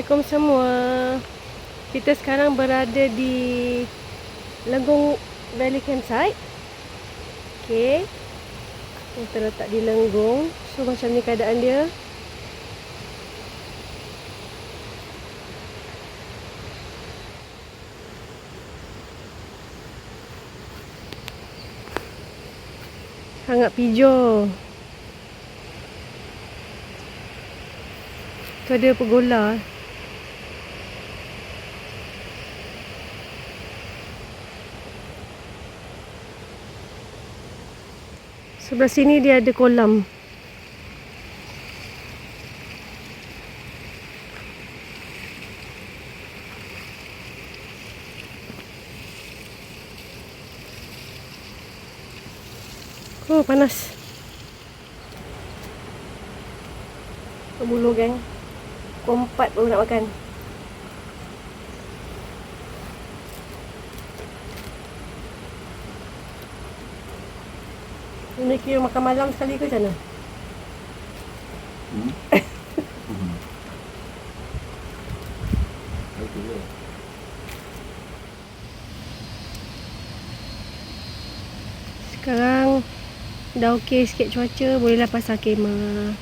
Assalamualaikum semua. Kita sekarang berada di Lenggong Valley Campsite. Okay, yang terletak di Lenggong. So macam ni keadaan dia. Hangat pijo. Tu ada pergola. Sebelah sini dia ada kolam. Oh, panas. Bulu geng. Pukul 4 baru nak makan. Ini kira makan malam sekali ke macam mana? Sekarang dah okey sikit cuaca, bolehlah pasang kemah.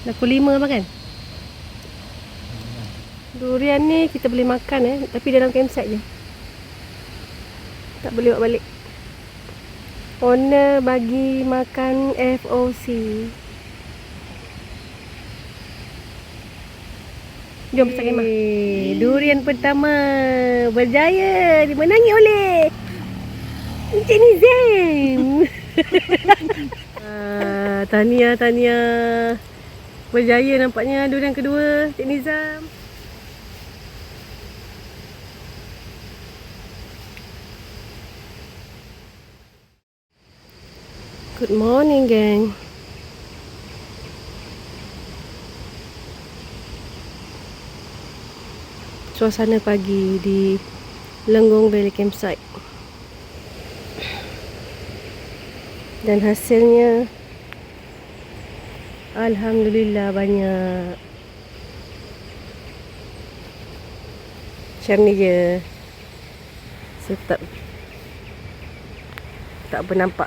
Dah pukul 5 apa kan? Durian ni kita boleh makan tapi dalam campsite je. Tak boleh bawa balik. Owner bagi makan FOC. Jom pasang kemah. Durian pertama berjaya dimenangi oleh Encik Nizam. Tahniah. Berjaya nampaknya durian kedua Encik Nizam. Good morning, gang. Suasana pagi di Lenggong Valley Campsite. Dan hasilnya alhamdulillah banyak. Macam ni je. Setap. Tak bernampak.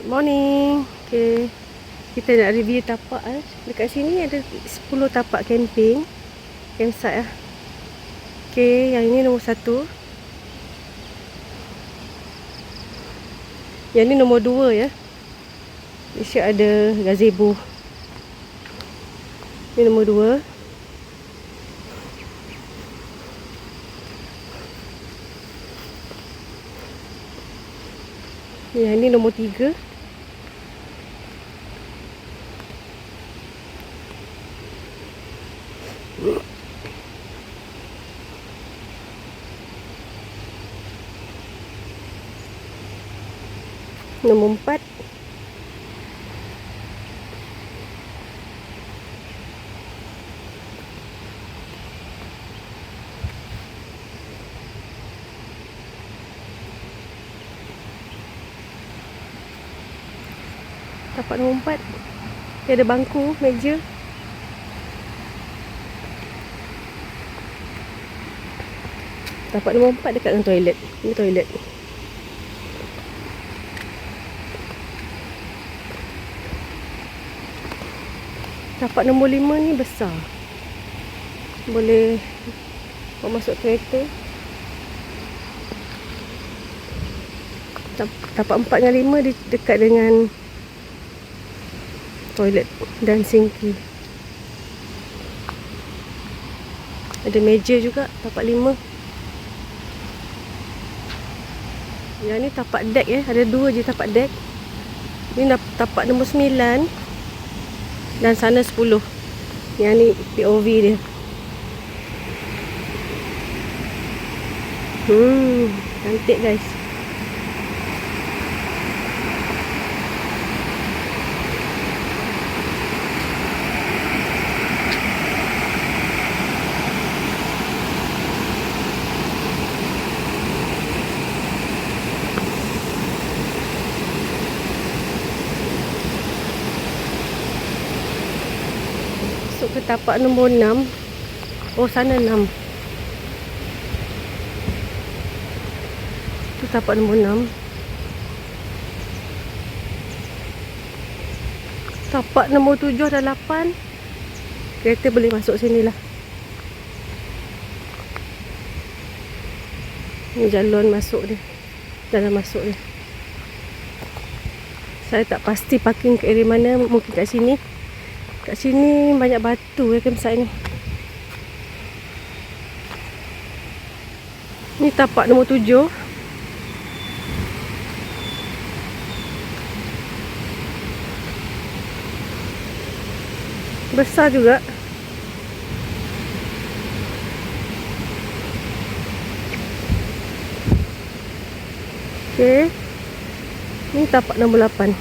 Good morning. Okay, kita nak review tapak. Dekat sini ada 10 tapak camping. Campsite . Okay, yang ini nombor 1. Yang ni nombor 2 ya. Malaysia ada gazebo. Ini nombor 2. Yang ini nombor 3. Nombor 4. Tapak nombor 4. Dia ada bangku, meja. Tapak nombor 4 dekat dengan toilet. Ini toilet. Tapak nombor 5 ni besar. Boleh bawa masuk kereta. Tapak 4 dengan 5 dekat dengan toilet dan sinki. Ada meja juga tapak 5. Yang ni tapak deck ya. Ada 2 je tapak deck. Ni tapak nombor 9. Dan sana 10. Yang ni POV dia. Cantik guys. ke tapak nombor 6. Oh, sana 6. Tu tapak nombor 6. Tapak nombor 7 dan 8. Kereta boleh masuk sini lah. Ni jalan masuk dia. Jalan masuk dia. Saya tak pasti parking ke area mana. Mungkin kat sini. Kat sini banyak batu campsite ni. Ni tapak nombor 7. Besar juga. Okey. Ni tapak nombor 8.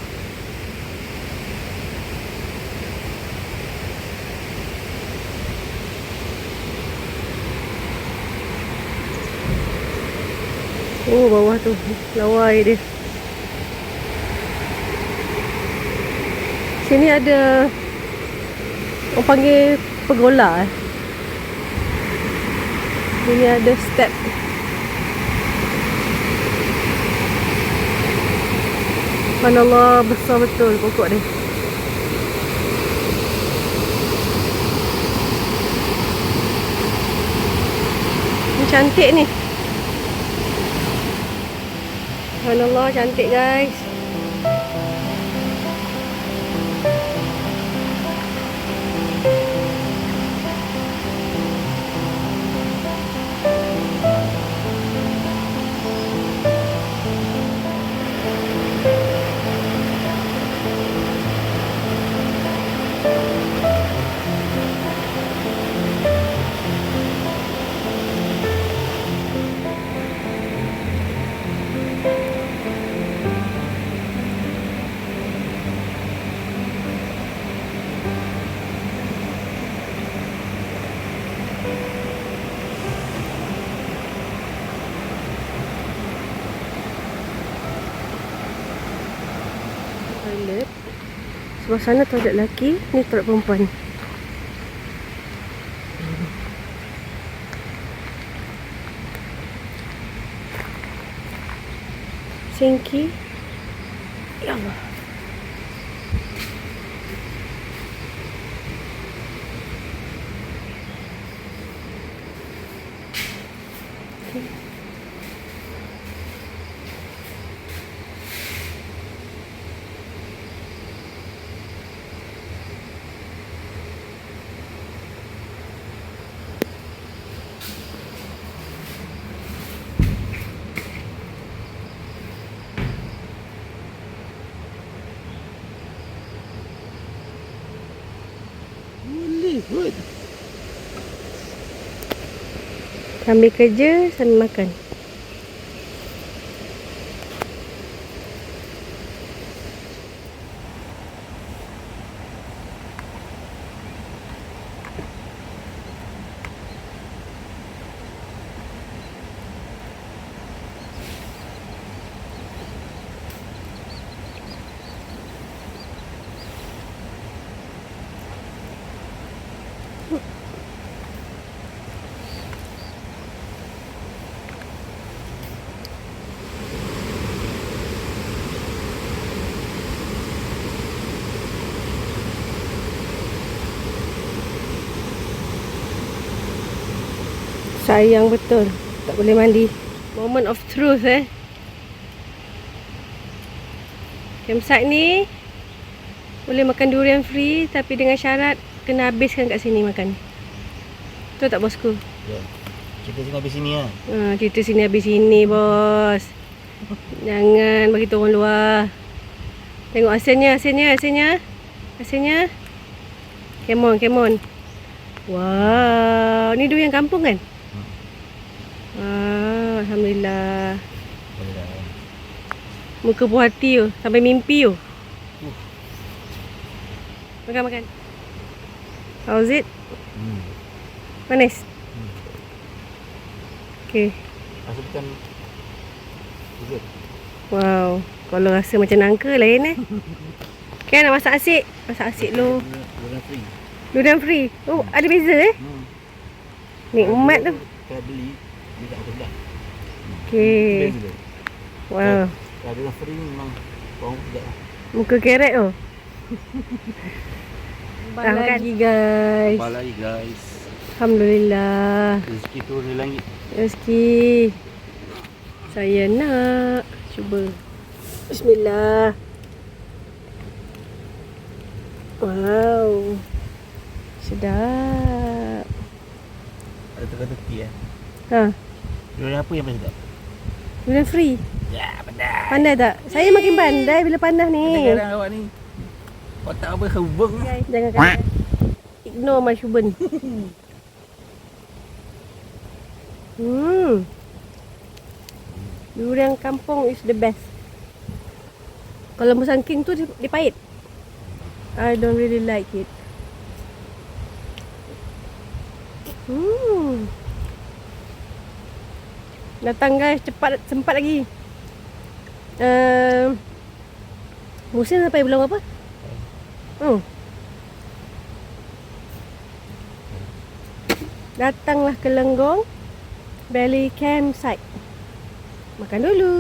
Oh, bawah tu lawa air dia. Sini ada orang panggil pergola. Sini ada step. Subhanallah, besar betul pokok dia. Ni cantik ni. Subhanallah, cantik guys. Toilet. Sebelah sana toilet lelaki, ni toilet perempuan. Sinki. Ya Allah. Okay. Good. Sambil kerja, sambil makan. Sayang betul, tak boleh mandi. Moment of truth Campsite ni boleh makan durian free, tapi dengan syarat kena habiskan kat sini makan. Betul tak bosku? Ya. Kita sini habis sini lah. Kita sini habis sini bos. Jangan bagi tu orang luar. Tengok hasilnya. Hasilnya. Come on. Wow, ni durian kampung kan? Alhamdulillah. Muka puas hati tu, sampai mimpi tu. Makan. How's it? Manis? Okay. Rasa macam good. Wow, kalau rasa macam nangka lain Okay, nak masak asyik. Masak asyik lu. Durian free. Durian free. Oh, ada beza Nikmat tu. Saya beli, dia tak sedap. Okey. Beza dia. Wow. Kalau durian free ni memang bawang sedap lah. Muka kerek tu. Tambah lagi guys. Tambah lagi guys. Alhamdulillah. Rezeki turun dari langit. Rezeki. Saya nak cuba. Bismillah. Wow. Sedap. Ada teka-teki Ha, Durian apa yang paling sedap? durian free. Ya, pandai. Pandai tak? Saya makin pandai bila panah ni. Kadang-kadang awak ni otak apa hubung lah. Jangan kata. Ignore my Shuben. Durian kampung is the best. Kalau Musang King tu dia pahit. I don't really like it. Datang guys, cepat, sempat lagi. Musim sampai bulan apa? Datanglah ke Lenggong Valley Campsite. Makan dulu.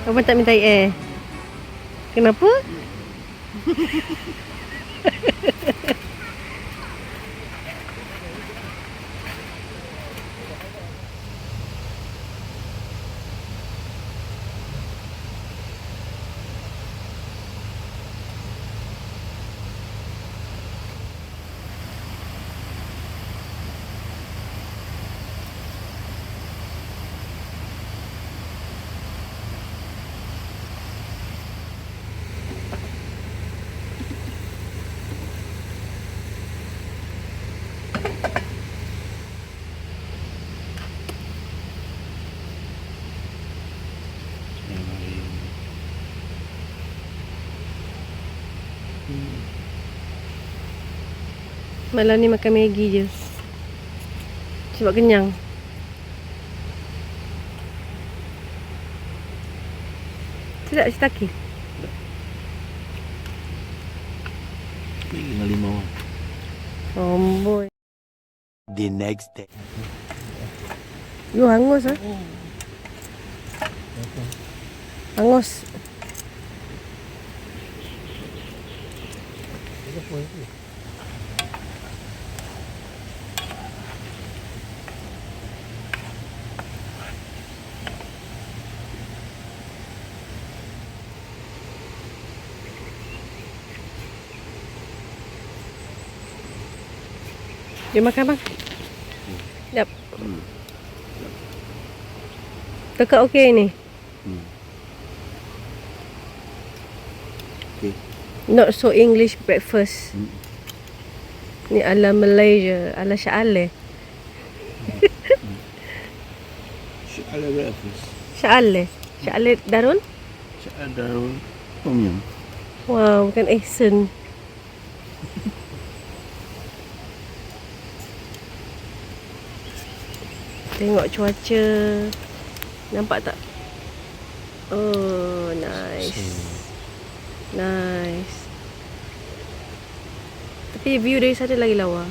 Abang tak minta air. Kenapa? Malam ni makan Maggi je. Sebab kenyang. Sedap sitaki. Ni dengan limau. Amboi. The next day. Yo hangus ah. Hangus. Dia makan bang. Jap. Tekak okey ni. Okay. Not so English breakfast. Ni ala Malaysia, ala Syale. Sya'ala breakfast. Syale. Syale Darun? Sya'ala darun. Tom yum. Wow, bukan accent. Tengok cuaca. Nampak tak? Oh, nice. Nice. Tapi view dari sana lagi lawa.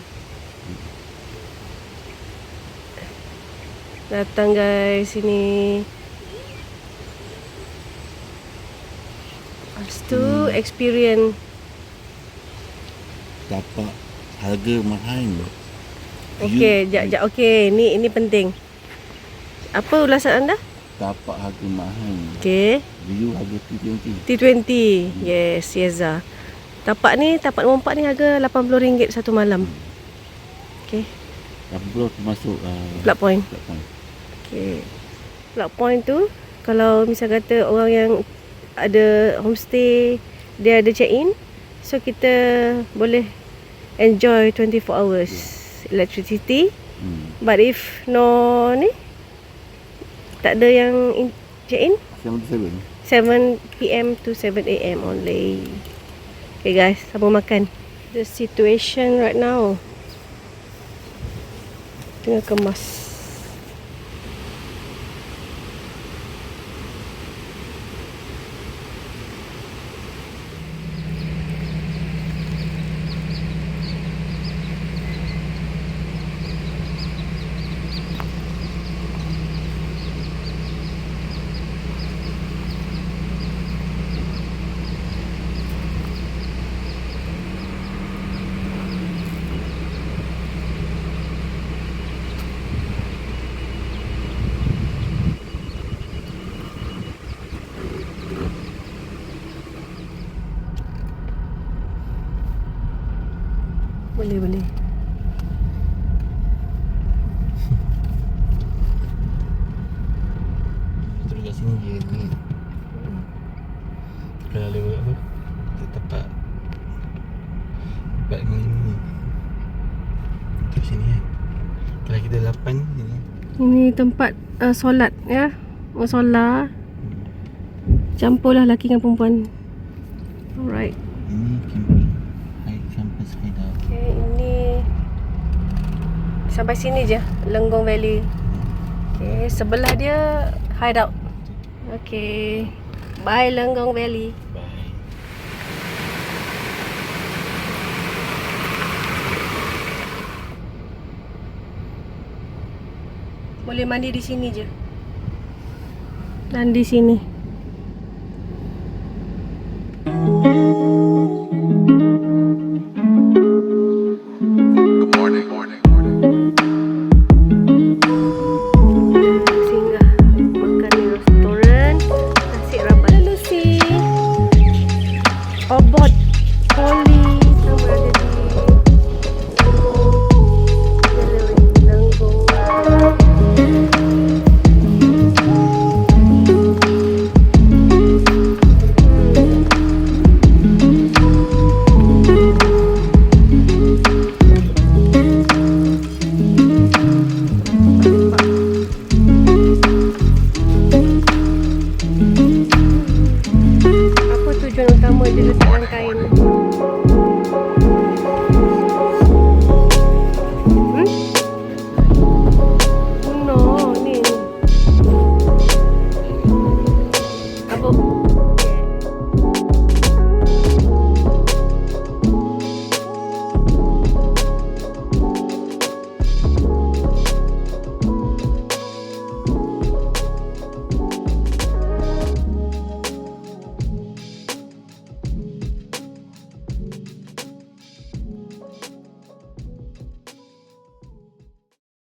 Datang guys sini. Lepas tu experience. Tapak harga mahal. Okey, jap. Okey, ni penting. Apa ulasan anda? Tapak harga mahal. Okey. View harga T20. T20. Yes, Yeza. Tapak nombor 4 ni harga RM80 satu malam. Okey. 80 termasuk Plug point. plug point. Okey. Plug point tu kalau misal kata orang yang ada homestay, dia ada check-in, so kita boleh enjoy 24 hours electricity. But if no ni, tak ada yang check-in, 7 PM to 7 AM only. Okay guys, sambung makan. The situation right now, tengah kemas. Boleh. Terus kat sini je ni. Kalau lewat apa? Tempat 4 dengan 5 ni. Terus sini kan. Kalau kita 8 ni. Ini tempat solat ya. Solat. Campurlah lelaki dengan perempuan. Alright. Ini camping. Campus hideout. Okay, ini sampai sini je, Lenggong Valley. Okay, sebelah dia hideout. Okay, bye Lenggong Valley. Bye. Boleh mandi di sini je. Dan di sini. Singgah makan di restoran nasi rabat Lucy. Obot Poli yang berada di Lenggong. Apa tujuan utama dia letakkan kain? No, ni. Apa?